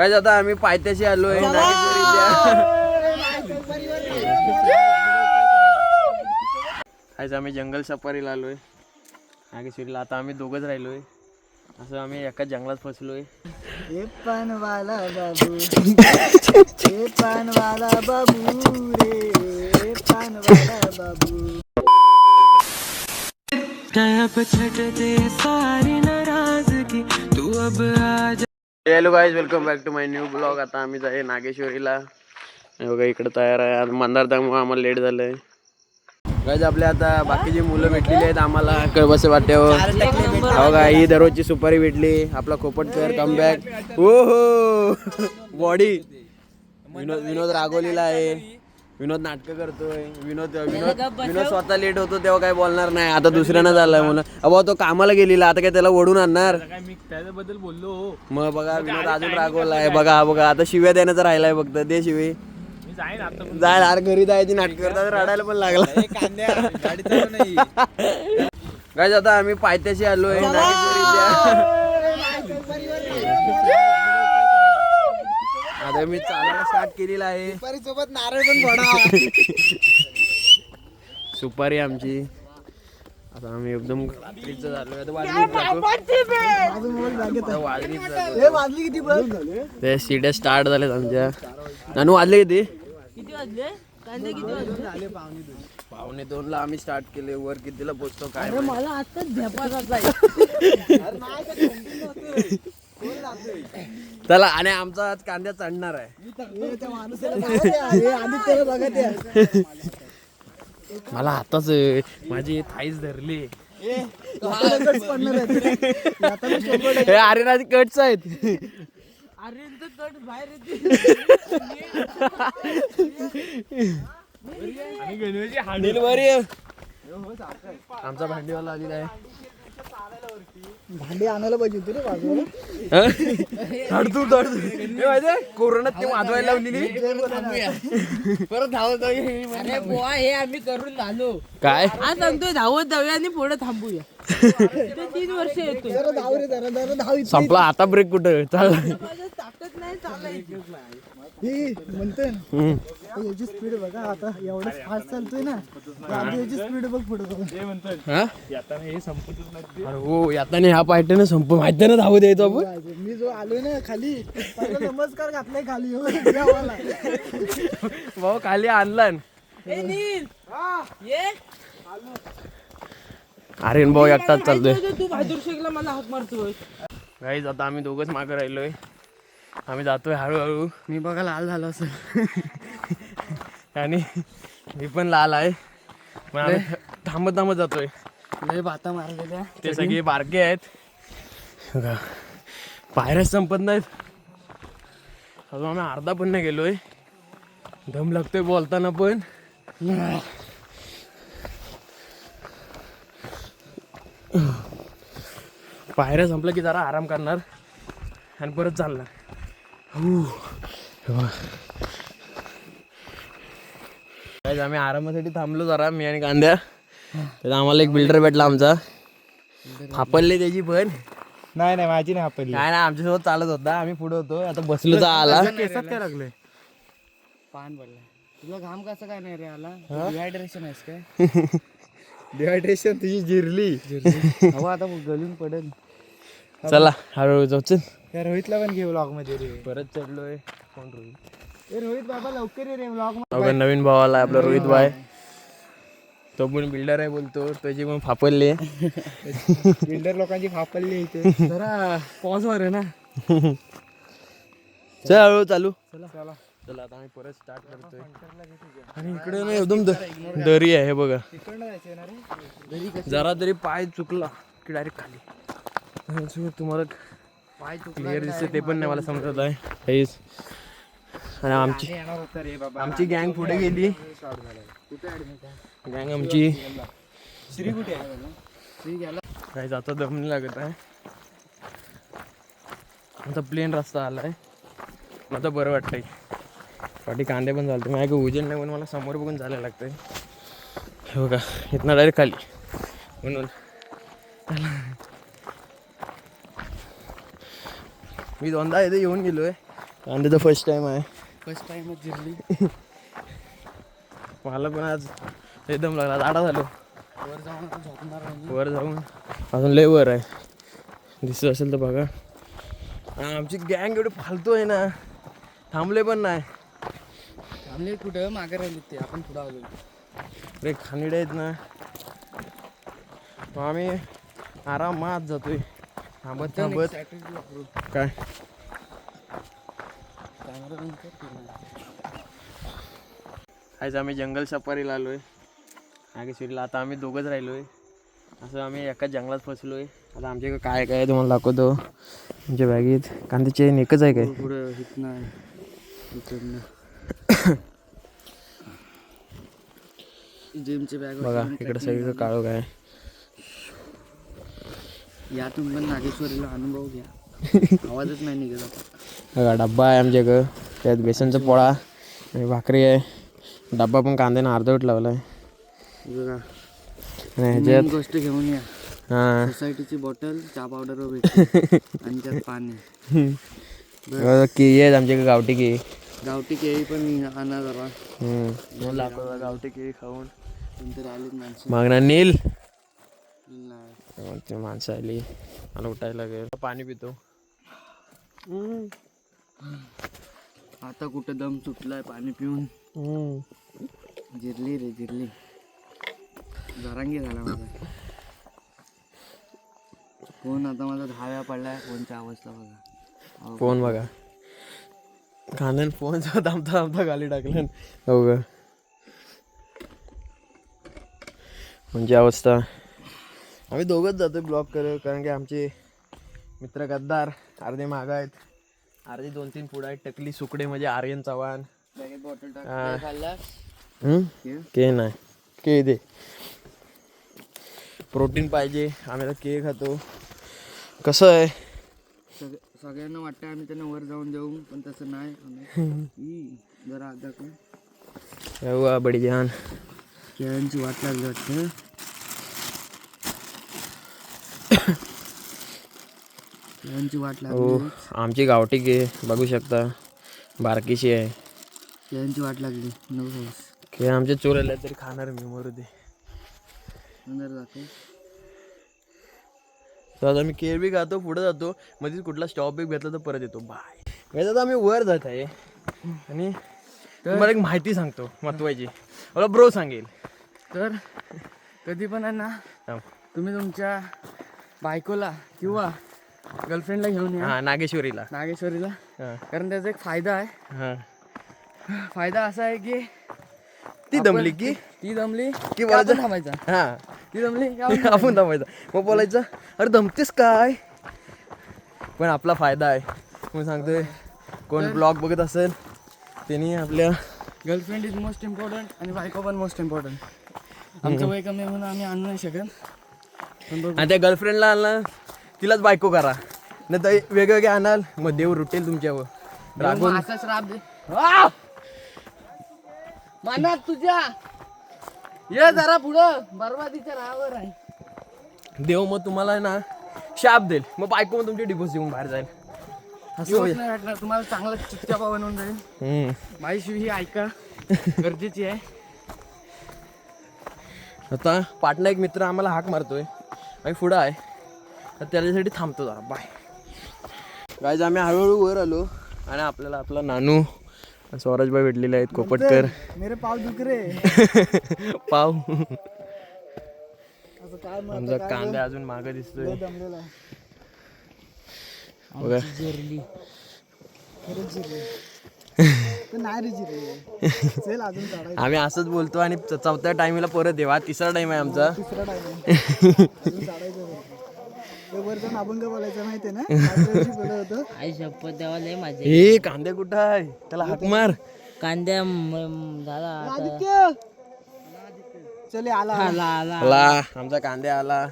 काय आता आम्ही पायथ्याशी आलोय आज आम्ही जंगल सफारीला आलोय नागेश्वरीला. आता आम्ही दोघंच राहिलोय, असं आम्ही एकाच जंगलात फसलोय. हे पानवाला बाबू हे पानवाला बाबू रे पानवाला बाबू. Hello guys, welcome back to my new blog. आता आम्ही जाय नागेश्वरीला. बघा इकडे तयार आहे. आज मंदार त्यामुळे आम्हाला लेट झालंय. गाईज आपले आता बाकीची मुलं भेटलेली आहेत आम्हाला कळबसे वाट्यावर. बघा ही दररोजची सुपारी भेटली. आपला खोपटकर कमबॅक. हो हो बॉडी. विनोद रागवलेला आहे. विनोद नाटकं करतोय. विनोद स्वतः लेट होतो तेव्हा काय बोलणार नाही. आता दुसऱ्यानं झालाय म्हणून. अबा तो कामाला गेलेला, आता काय त्याला ओढून आणणार. मी त्याच्याबद्दल बोललो. मग बघा विनोद अजून रागवलाय. बघा आता शिव्या देण्याचं राहिलाय फक्त. दे शिवे. जायला अरे घरी जायची नाटक करतात, रडायला पण लागला. गाईज आता आम्ही पायथ्याशी आलोय आता मी चालायला स्टार्ट केलेला आहे. सुपारी सोबत नारळ पण फोडा. सुपारी आमची. आता आम्ही एकदम रात्रीचं झालोय. वाजली किती बघ. ते सीड्या स्टार्ट झाल्यात आमच्या. नानू वाजले किती? पावणे 2ला आम्ही स्टार्ट केले. वर कितीला पोहोचतो काय मला आताच चला. आणि आमचा आज कांद्या चढणार आहे. मला आताच माझी थाईच धरली. आर्यनाचे कट्स आहेत. आमचा भांडीवाला आलेला आहे. भांडी आणायला पाहिजे होती रे बाजूला. कोरोनात ते वाजवायला लावलेली. परत धावत हे आम्ही करून झालो. काय आज सांगतोय धावत जाऊया आणि पुढे थांबूया. 3 वर्ष येतोय. धाव रे जरा धाव. संपला आता. ब्रेक कुठं चाल. ताकद नाही चालायची. ही म्हणतोय ना याची स्पीड बघा. आता एवढं फास्ट चालतोय ना, याची स्पीड बघ पुढे. हो याताने ह्या पायट्यानं संप माहिती ना धावत यायचो आपण. मी जो आलोय ना खाली, नमस्कार घातलाय खाली. भाऊ खाली आणला. ए नील ये. आर्यन भाऊ एकटाच चालतोय. तू बहादूर शेखला मला हाक मारतोय. गाईज आता आम्ही दोघंच मागं राहिलोय. आम्ही जातोय हळूहळू. मी बघा लाल झालो असं आणि मी पण लाल आहे. पण आम्ही थांबत जातोय. लय बाता मारलेल्या. ते सगळे बारके आहेत. बघा पायऱ्या संपत नाहीत. अजून आम्ही अर्धा पण नाही गेलोय. दम लागतोय बोलताना पण. पायऱ्या संपलं की जरा आराम करणार आणि परत चालणार. आम्ही आरामासाठी थांबलो जरा, मी आणि कांद्या. तर आम्हाला एक बिल्डर भेटला आमचा. फापडले त्याची पण. नाही माझी नाही आपली. काय नाही आमच्यासोबत चालत होता. आम्ही पुढे होतो. आता बसलो तर आला. केसात काय लागले? पान पडलाय. तुला घाम कसं काय नाही रे आला? डिहायड्रेशन आहेस काय? डिहायड्रेशन तुझी जिरली. हवा आता गलून पडेल. चला हळूहळू जाऊ. चल त्या रोहितला पण घेऊ व्लॉग मध्ये रे. परत चढलोय. कोण रोहित? ए रोहित बाबा लवकर ये रे व्लॉग अगं नवीन भाव आला आपला रोहित भाई. तो पण बिल्डर आहे बोलतो. त्याची पण फापडले. बिल्डर लोकांची फापडली इथे. जरा पॉज वर आहे ना. चल हळूहळू चालू. चला आता आम्ही परत स्टार्ट करतोय. आणि इकडे ना एकदम दरी आहे बघा. जरा तरी पाय चुकला की डायरेक्ट खाली. तुम्हाला पाय क्लिअर दिसते ते पण नाही मला समजत आहे. आणि आमची गँग पुढे गेली. गँग आमची श्री कुठे आहे? काय जाता दम नाही लागत आहे. आता प्लेन रस्ता आलाय. आता बरं वाटतंय. पाठी कांदे पण चालते. माझ्या उजेड नाही म्हणून मला समोर बघून जायला लागतंय. हे बघा इथनं डायरेक्ट खाली म्हणून. मी दोनदा इथे येऊन गेलोय. कांदे तर फर्स्ट टाइम आहे. फर्स्ट टाइम जिरली. मला पण आज एकदम लागला दाडा झालो वर जाऊन आता झोपणार आहे. वर जाऊन. अजून लय वर आहे, दिसत असेल तर बघा. आमची गँग एवढी फालतू आहे ना, थांबले पण नाही. आम्ही कुठं मागे राहिली ते आपण पुढं आलो. रे खानिडे आहेत ना, मग आम्ही आरामात जातोय थांबत थांबत. स्ट्रॅटेजी वापरू. काय आज आम्ही जंगल सफारीला आलोय नागेश्वरीला. आता आम्ही दोघंच राहिलोय, असं आम्ही एकाच जंगलात फसलोय. आता आमच्याकडे काय काय तुम्हाला दाखवतो. आमच्या बॅगेत कांदे चेन एकच आहे काय. पुढं इथनं इकडनं जिमची बॅग बघा इकडे सगळं काळोख आहे. या तुम्ही पण नागेश्वरीला अनुभव घ्या. आवाजच नाही निघत आता. बघा डब्बा आहे आमच्याकडं, त्यात बेसनचा पोळा आणि भाकरी आहे. डब्बा पण कांद्यानं अर्धवट लावला आहे. बघा आणि ह्याच्यात गोष्ट घेऊन या. हां सोसायटीची बॉटल चहा पावडर भेटते आणि त्यात पाणी. केळी आहेत आमच्याकडे, गावठी केळी. गावठी केळी पण आणा जरा. गावठी केळी खाऊन कोणतरी आलीच माणसं. मागणार नील नाही. ते माणसं आली, मला उठायला लागेल. पाणी पितो. आता कुठं दम सुटलाय पाणी पिऊन. जिरली रे जिरली. जरांगी झाला माझा फोन. आता माझा 10 वेळा पडलाय. फोनची अवस्था बघा. फोन बघा, कांद्यानं फोन थांबता थांबता खाली टाकलं. हो ग म्हणजे अवस्था. आम्ही दोघंच जातो ब्लॉग करत, कारण की आमचे मित्र गद्दार अर्धे मागं आहेत, अर्धे 2-3 पुढं आहेत. टकली सुकडे म्हणजे आर्यन चव्हाण. बॉटल हा. खाल्ला. के नाही के दे, प्रोटीन पाहिजे. आम्ही आता के खातो. कसं आहे सगळ्यांना वाटतं आम्ही त्यांना वर जाऊन देऊ, पण तसं नाही. जरा अर्धा येऊ बडी जान. केळ्यांची वाट लागली वाटतं. केळ्यांची वाट हो लागली. आमची गावठी के बघू शकता, बारकीशी आहे. केळ्यांची वाट लागली. नो हाऊस के आमच्या चोरल्या तरी खाणार मी, मरू दे. नंतर जातो. तर आता मी केळ बी खातो, पुढे जातो. मध्येच कुठला स्टॉप बी भेटला तर परत येतो. बाय. आता आम्ही वर जात आहे आणि तुम्हाला एक माहिती सांगतो महत्वाची. मला ब्रो सांगेल. तर कधी पण आहे ना, थांब. तुम्ही तुमच्या बायकोला किंवा गर्लफ्रेंडला घेऊन या हा नागेश्वरीला. नागेश्वरीला. हा कारण त्याचा एक फायदा आहे. हा. फायदा असा आहे की ती दमली की ती दमली की की मला आपण थांबायचा. हा ती दमली की आपण थांबायचं. मग बोलायचं अरे दमतेस काय, पण आपला फायदा आहे. मग सांगतोय कोण ब्लॉग बघत असेल त्यांनी आपल्या गर्लफ्रेंड इज मोस्ट इम्पॉर्टंट आणि बायको पण मोस्ट इम्पॉर्टंट. आमचं वय कमी म्हणून आम्ही आणू नाही शकत. पण बघ आणि त्या गर्लफ्रेंडला आणला तिलाच बायको करा, नाही तर वेगवेगळे आणाल मग देव रुटेल तुमच्यावर. रागवून असा श्राप दे मनात तुझ्या. ये जरा पुढं, बरबादीच्या राहावर आहे. देव मग तुम्हाला ना शाप देईल. मग बायको मग तुमची डिवोर्स देऊन बाहेर जाईल. असं दिवस होईल. नाही वाटणार तुम्हाला. चांगला चिपचापा बनवून जाईल. माझी शिव ही ऐका गरजेची आहे. आता पाटणा एक मित्र आम्हाला हाक मारतोय, आम्ही पुढं आहे तर त्याच्यासाठी थांबतो जरा. Bye guys. आम्ही हळूहळू वर आलो आणि आपल्याला आपला नानू स्वराजबाई भेटलेले आहेत कोपटकर. मेरे पाव दुख रे. पाव. असं काय मग आमचा कांदा अजून मागं दिसतोय दमलेला आहे. बघा. खरंच जिरे. तर नाही रे जिरे. चल अजून काढायचं. आम्ही असंच बोलतो आणि चौथ्या टाइमला परत येवा. तिसरा टाइम आहे आमचा. तिसरा टाइम आहे. अजून काढायचं. वर जाऊन अभंग बोलायचं माहितीये ना. मागच्या वर्षी बोलत होतं. आई शपथ द्यावा लय माझे. हे कांद्या कुठं आहे, त्याला हाक मार. कांद्या दादा आदित्य चले आला. आला आला आला आमचा कांद्या आला.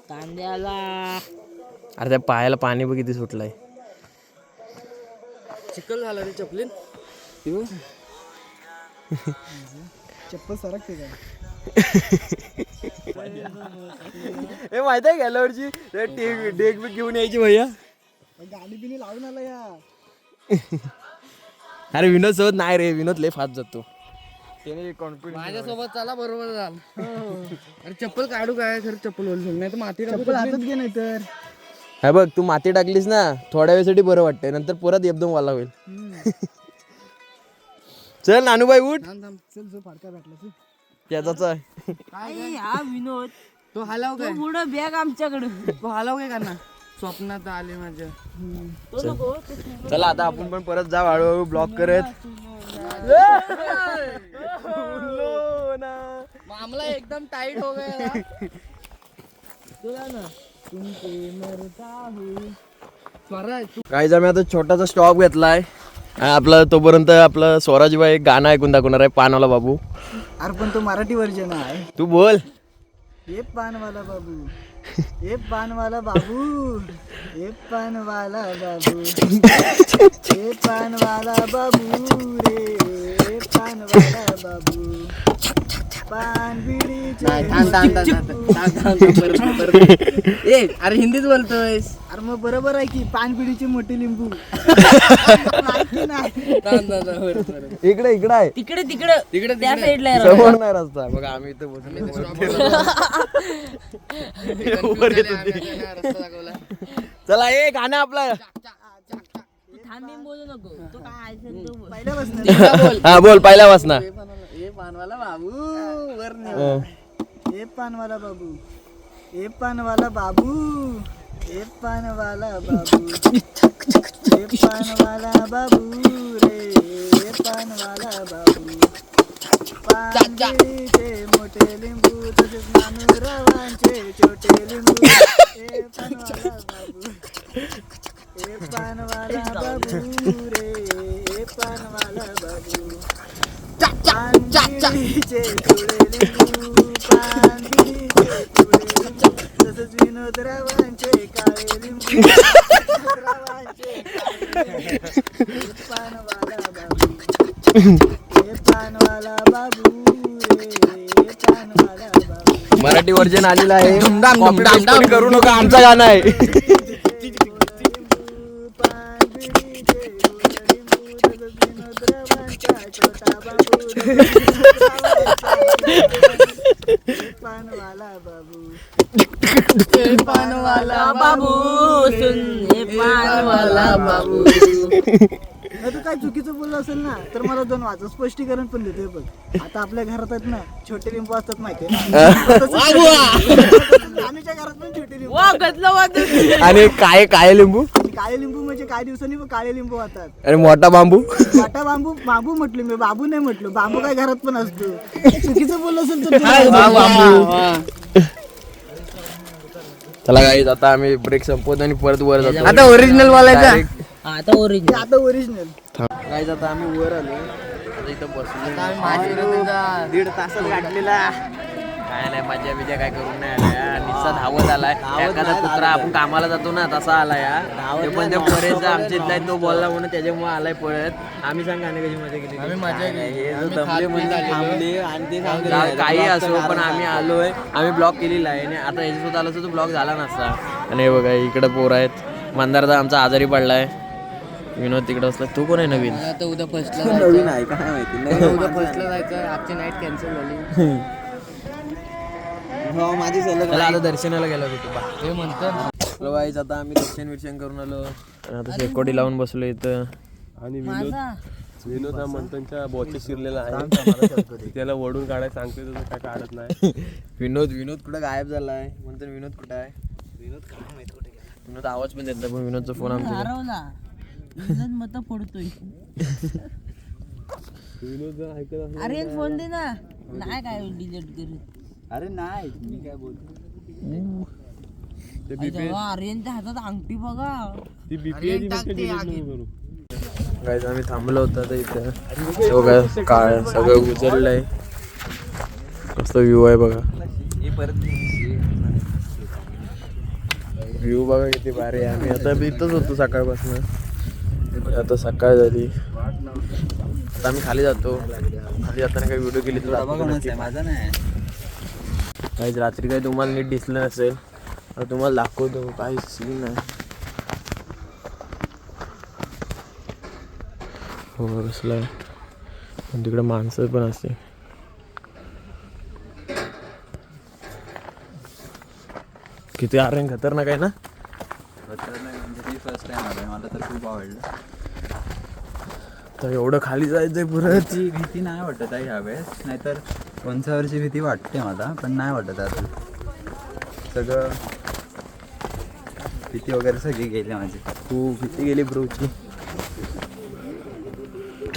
कांद्याला अरे त्या पायाला पाणी बघ किती सुटलंय. चिखल झाला रे चपलीन. चप्पल सरकते का. हे माहित आहे गेल्या वर्षी डेक बी घेऊन यायची भैया. गाणी बिनी लावून आला या. अरे विनोद सोबत नाही रे, विनोद लय फास्ट जातो. त्याने कॉन्फिडन्स. माझ्यासोबत चला बरोबर झालं. अरे चप्पल काढू काय, खरं चप्पल ओल नाही तर माती चप्पल हातात घे नाही तर. हा बघ, तू माती टाकलीस ना थोड्या वेळसाठी बरं वाटतंय, नंतर परत एकदम वाला होईल. चल नानूबाई उठ. चल जो फाडका भेटला तू. त्याचाच आहे. आई, हा विनोद तो हलाव काय, पुढं बॅग आमच्याकडे. तो हलाव काय करणार, स्वप्नात आले माझ्या. तो नको. चला आता आपण पण परत जाऊ हळूहळू ब्लॉक करत. मामला एकदम टाइट हो गया. काही आम्ही आता छोटासा स्टॉप घेतलाय. आपला तोपर्यंत आपलं स्वराजबाई एक गाणं ऐकून दाखवणार आहे, पानवाला बाबू. अरे पण तो मराठी व्हर्जन आहे. तू बोल. ये पानवाला बाबू, ये पानवाला बाबू, ये पानवाला बाबू, ये पानवाला बाबू रे, ये पानवाला बाबू. पान बिडीचे अरे हिंदीच बोलतोय. अरे मग बरोबर आहे की, पान बिडीचे मोठे लिंबू. माहिती नाही. इकडे इकडे आहे, तिकडे तिकडे तिकडे त्या साईडला आहे. समोर नाही रस्ता. बघा आम्ही इथं बसलो. रस्ता दाखवला. चला ए गाणं आपलं. थांबीन बोलू नको. तो काय ऐकत तो बोल. पहिल्यापासून हा बोल, पहिला वाचना. ये पानवाला बाबू वर ये पानवाला बाबू, ये पानवाला बाबू, ये पानवाला बाबू, ये पानवाला बाबू रे, ये पानवाला बाबू. पान बिडीचे मोठे लिंबू, तसेच मानुरावांचे छोटे लिंबू. ये पानवाला बाबू, ये पानवाला बाबू रे, ये पानवाला बाबू. पान बिडीचे थोडे लिंबू, पान बिडीचे थोडे लिंबू, तसंच विनोदरावांचे काळे लिंबू, विनोदरावांचे काळे लिंबू. पानवाला बाबू, हे पानवाला बाबू रे, हे पानवाला बाबू. मराठी व्हर्जन आलेलं आहे. Copy-paste करू नका, आमचं गाणं आहे. पानवाला बाबू, पानवाला बाबू सुन, हे पानवाला बाबू. नाही तू काय चुकीचं बोललं असेल ना तर मला दोन वाचा स्पष्टीकरण पण देतोय बघ. आता आपल्या घरात आहेत ना छोटे लिंबू असतात माहितीये ना, आमच्या घरात पण छोटे लिंबू वा गजला वाजत. आणि काय काय लिंबू. काळे लिंबू म्हणजे काही दिवसांनी काळे लिंबू होतात. आणि मोठा बांबू. मोठा बांबू, बांबू म्हटलं मी, बाबू नाही म्हटलं. बांबू काय घरात पण असतो. चुकीचं बोललं असेल तर चला गाईज आता आम्ही ब्रेक संपवतो आणि परत वर जातो. आता ओरिजिनल बोलायचा. आता ओरिजिनल. आता ओरिजिनल. गाईज आता आम्ही वर आलो. आता इथं बसलो. 1.5 तासात गाठलेला. काय नाही, मजा बिजा काय करून नाही आला. निस्सा धावत आलाय. एखादा कुत्रा आपण कामाला जातो ना तसा आला या. ते पण ते परेश आमच्या इथला तो बोलला म्हणून त्याच्यामुळे आलाय पळत. आम्ही सांग गाणे कशी मजा केली. आम्ही मजा केली. हे जो दमले म्हणजे थांबले आणि ते काही असो पण आम्ही आलोय. आम्ही ब्लॉग केलेला आहे आणि आता याच्यासोबत आलो तर तो ब्लॉग झाला नसता. आणि हे बघा इकडे पोर आहेत. मंदारदा आमचा आजारी पडलाय. विनोद तिकडे असला. तू कोण आहे नवीन. आता उद्या फर्स्टला नवीन आहे काय माहिती. उद्या फर्स्टला जायचं. आजची नाईट कॅन्सल झाली. माझी चला आता दर्शनाला गेलो होतो. हे म्हणतात वाईज आता आम्ही दर्शन विर्शन करून आलो. आता शेकोडी लावून बसलो इथं. आणि विनोद हा मंथनच्या बॉचेस शिरलेला आहे. त्याला वडून काढायला सांगतोय तर काय काढत नाही. विनोद कुठं गायब झालाय. म्हणतो विनोद कुठं आहे. विनोद काय माहित कुठे गेला. विनोद आवाज पण देत नाही, पण विनोदचा फोन आमच्या हरवला. विनोद मत पडतोय. विनोद जर ऐकत असेल अरे फोन दे ना. नाही काय डिलीट करत. अरे नाही मी काय बोलतो. आर्यनच्या हातात अंगठी बघा. ती बीपीआय करू. गाईज आम्ही थांबलो होतो आता इथं. सगळं काळ सगळं उजळलंय. मस्त व्ह्यू आहे बघा. व्ह्यू बघा किती भारी आहे. आम्ही आता इथंच होतो सकाळपासून. आता सकाळ झाली. आता आम्ही खाली जातो. खाली जाताना काही व्हिडिओ केली तर माझा नाही. काहीच रात्री काही तुम्हाला नीट दिसलं नसेल तर तुम्हाला दाखवतो. काही सीन आहे. हो बसलाय पण तिकडे माणसं पण असते. किती आरण खतरनाक आहे ना. फर्स्ट टाइम आलोय, मला तर खूप आवडलं. तर एवढं खाली जायचंय परत. ती भीती नाही वाटत आहे ह्यावेळेस, नाहीतर उंचावरची भीती वाटते मला, पण नाही वाटत आता. सगळं भीती वगैरे सगळी गेली माझी. खूप भीती गेली ब्रोची.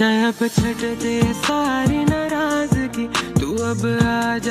अब छटते सारी नाराजगी तू अब आ जा.